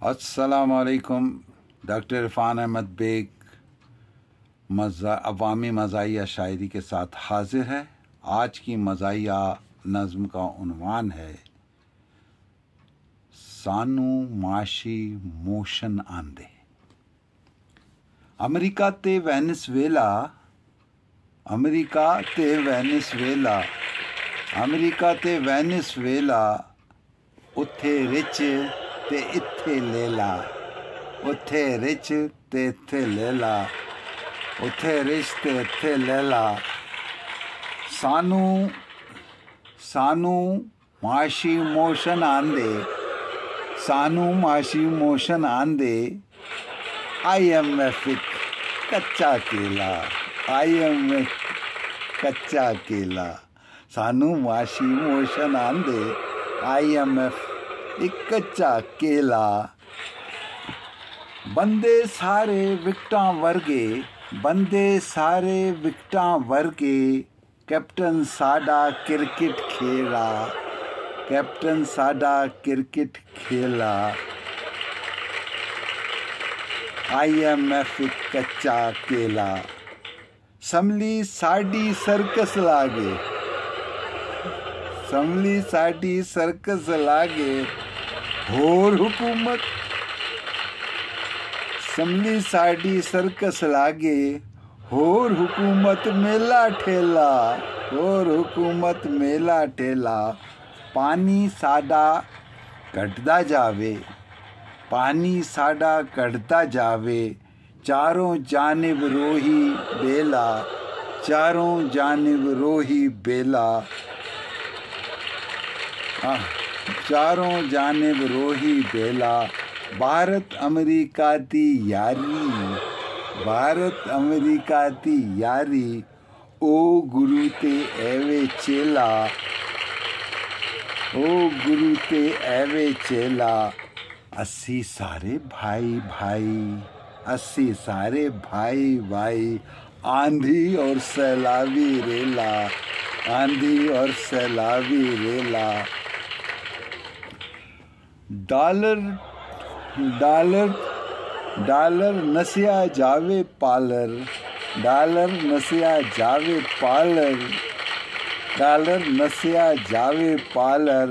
अस्सलाम वालेकुम। Doctor Irfan Ahmad bag अवामी मज़ाहिया शायरी के साथ हाजिर है। आज की मज़ाहिया नज़्म का उन्वान है सानू माशी मोशन आंदे। अमेरिका ते वेनेज़ुएला उत्थे रिच ते इत्थे लेला, उत्थे रिच ते इत्थे लेला, उत्थे रिच ते इत्थे लेला। सानू माशी मोशन आंदे, सानू माशी मोशन आंदे। IMF कच्चा केला, IMF कच्चा केला। सानू माशी मोशन आंदे, IMF एक कच्चा केला। बंदे सारे विकटां वर्गे, कैप्टन साडा क्रिकेट खेला, कैप्टन साडा क्रिकेट खेला। IMF कच्चा केला। समली साडी सर्कस लागे, समली साडी सर्कस लागे। होर हुकूमत समली साडी सर्कस लागे। होर हुकूमत मेला ठेला, होर हुकूमत मेला ठेला। पानी साडा घटदा जावे, पानी साडा घटदा जावे। चारों जानिब रोही बेला, चारों जानिब रोही बेला। चारों जानिब रोही बेला। भारत अमेरिका दी यारी, भारत अमेरिका दी यारी। ओ गुरु ते एवे चेला, ओ गुरु ते एवे चेला। अस्सी सारे भाई भाई, अस्सी सारे भाई भाई। आंधी और सैलावी रेला, आंधी और सैलावी रेला। डॉलर नसिया जावे पालर, डॉलर नसिया जावे पालर, डॉलर नसिया जावे पालर।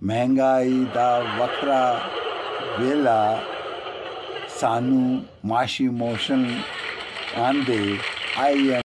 महंगाई दा वखरा वेला। सानू माशी मोशन आंदे। IMF